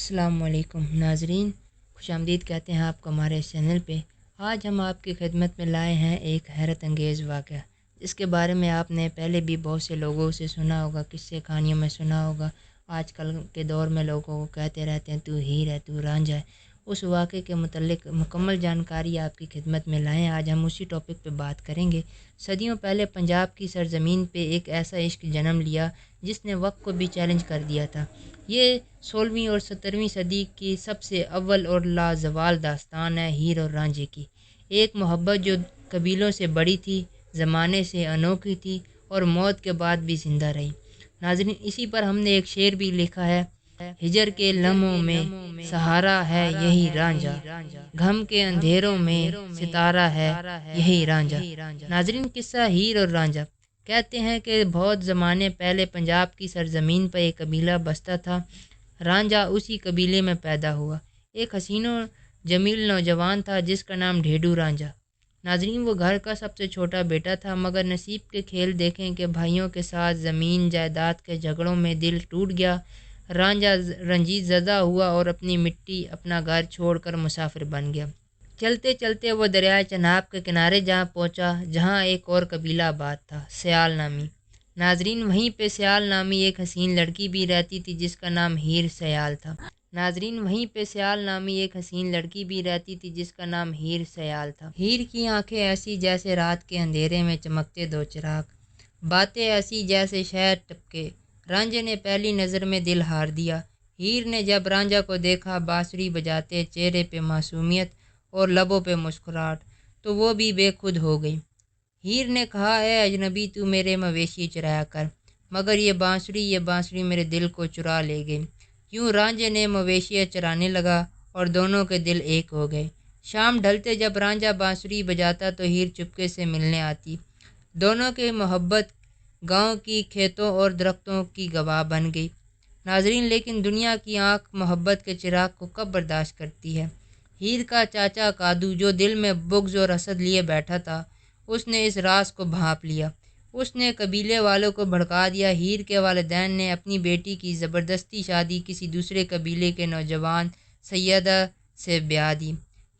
अस्सलाम वालेकुम नाजरीन, खुश आमदीद कहते हैं आपको हमारे इस चैनल पे। आज हम आपकी खिदमत में लाए हैं एक हैरत अंगेज़ वाक़या, जिसके बारे में आपने पहले भी बहुत से लोगों से सुना होगा, किस्से कहानियों में सुना होगा। आजकल के दौर में लोगों को कहते रहते हैं तू हीर है, तू रांझा है। उस वाक़े के मुतल्लिक मुकम्मल जानकारी आपकी खिदमत में लाएँ। आज हम उसी टॉपिक पे बात करेंगे। सदियों पहले पंजाब की सरज़मीन पे एक ऐसा इश्क जन्म लिया जिसने वक्त को भी चैलेंज कर दिया था। ये 16वीं और 17वीं सदी की सबसे अव्वल और लाजवाल दास्तान है हीर और रांझे की। एक मोहब्बत जो कबीलों से बड़ी थी, ज़माने से अनोखी थी और मौत के बाद भी ज़िंदा रही। नाज़रीन, इसी पर हमने एक शेर भी लिखा है, हिजर के लम्हों में सहारा है यही रांझा, गम के अंधेरों में सितारा है यही रांझा। नाज़रीन, किस्सा हीर और रांझा। कहते हैं कि बहुत ज़माने पहले पंजाब की सरज़मीन पर एक कबीला बसता था। रांझा उसी कबीले में पैदा हुआ। एक हसीनो जमील नौजवान था जिसका नाम ढेडू रांझा। नाज़रीन, वो घर का सबसे छोटा बेटा था, मगर नसीब के खेल देखें कि भाइयों के साथ ज़मीन जायदाद के झगड़ों में दिल टूट गया। रांझा रंजीत ज़दा हुआ और अपनी मिट्टी, अपना घर छोड़कर मुसाफिर बन गया। चलते चलते वो दरियाए चनाब के किनारे जहाँ पहुँचा, जहाँ एक और कबीला आबाद था, सयाल नामी। नाजरीन, वहीं पे सयाल नामी एक हसीन लड़की भी रहती थी जिसका नाम हीर सयाल था। नाजरीन, वहीं पे सयाल नामी एक हसीन लड़की भी रहती थी जिसका नाम हीर सयाल था। हीर की आंखें ऐसी जैसे रात के अंधेरे में चमकते दो चिराग, बातें ऐसी जैसे शहद टपके। रांझे ने पहली नज़र में दिल हार दिया। हीर ने जब रांझा को देखा बांसुरी बजाते, चेहरे पे मासूमियत और लबों पे मुस्कुराहट, तो वो भी बेखुद हो गई। हीर ने कहा, है अजनबी, तू मेरे मवेशी चुराया कर, मगर ये बांसुरी मेरे दिल को चुरा ले गई। यूं रांझे ने मवेशियाँ चराने लगा और दोनों के दिल एक हो गए। शाम ढलते जब रांझा बांसुरी बजाता तो हीर चुपके से मिलने आती। दोनों की मोहब्बत गांव की खेतों और दरख्तों की गवाह बन गई। नाजरीन, लेकिन दुनिया की आंख मोहब्बत के चिराग को कब बर्दाश्त करती है। हीर का चाचा कादू, जो दिल में बुग़्ज़ और हसद लिए बैठा था, उसने इस राज को भांप लिया। उसने कबीले वालों को भड़का दिया। हीर के वालिदैन ने अपनी बेटी की ज़बरदस्ती शादी किसी दूसरे कबीले के नौजवान सैयदा से ब्याह दी।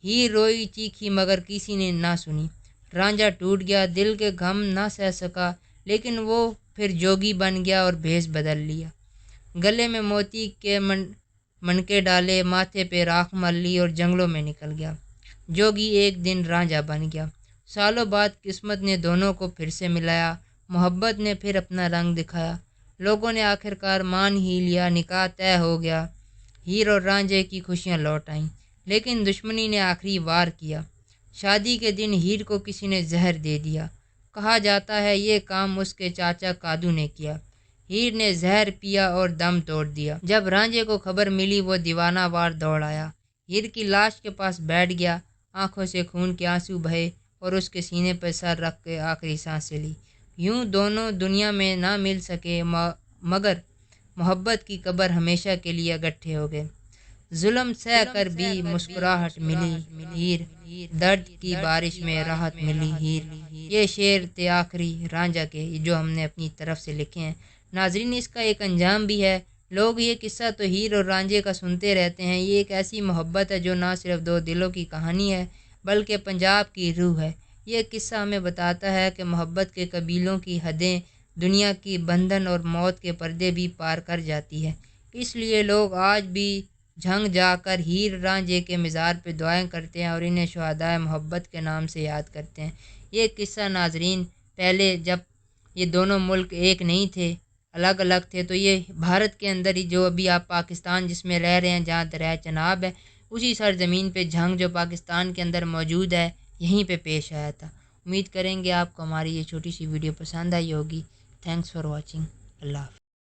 हीर रोई चीखी मगर किसी ने ना सुनी। रांझा टूट गया, दिल के गम ना सह सका, लेकिन वो फिर जोगी बन गया और भेष बदल लिया। गले में मोती के मनके डाले, माथे पे राख मल ली और जंगलों में निकल गया। जोगी एक दिन रांझा बन गया। सालों बाद किस्मत ने दोनों को फिर से मिलाया। मोहब्बत ने फिर अपना रंग दिखाया। लोगों ने आखिरकार मान ही लिया, निकाह तय हो गया। हीर और रांझे की खुशियाँ लौट आईं, लेकिन दुश्मनी ने आखिरी वार किया। शादी के दिन हीर को किसी ने जहर दे दिया। कहा जाता है ये काम उसके चाचा कादू ने किया। हीर ने जहर पिया और दम तोड़ दिया। जब रांझे को खबर मिली, वो दीवाना वार दौड़ आया। हीर की लाश के पास बैठ गया। आंखों से खून के आंसू बहे और उसके सीने पर सर रख के आखिरी सांसें ली। यूं दोनों दुनिया में ना मिल सके, मगर मोहब्बत की कब्र हमेशा के लिए इकट्ठे हो गए। जुल्म सह कर भी मुस्कुराहट मिली हीर, दर्द की बारिश में राहत मिली हीर। ये शेर थे आखिरी रांझा के, जो हमने अपनी तरफ से लिखे हैं। नाजरीन, इसका एक अंजाम भी है। लोग ये किस्सा तो हीर और रांझे का सुनते रहते हैं। ये एक ऐसी मोहब्बत है जो ना सिर्फ दो दिलों की कहानी है, बल्कि पंजाब की रूह है। ये किस्सा हमें बताता है कि मोहब्बत के कबीलों की हदें दुनिया की बंधन और मौत के पर्दे भी पार कर जाती है। इसलिए लोग आज भी झंग जाकर हीर रांझे के मज़ार पे दुआएं करते हैं और इन्हें शुहदाए मोहब्बत के नाम से याद करते हैं। ये किस्सा नाजरीन, पहले जब ये दोनों मुल्क एक नहीं थे, अलग अलग थे, तो ये भारत के अंदर ही, जो अभी आप पाकिस्तान जिसमें रह रहे हैं, जहाँ दरिया चनाब है, उसी सरजमीन पे झंग जो पाकिस्तान के अंदर मौजूद है, यहीं पे पेश आया था। उम्मीद करेंगे आपको हमारी ये छोटी सी वीडियो पसंद आई होगी। Thanks for watching. अल्लाह।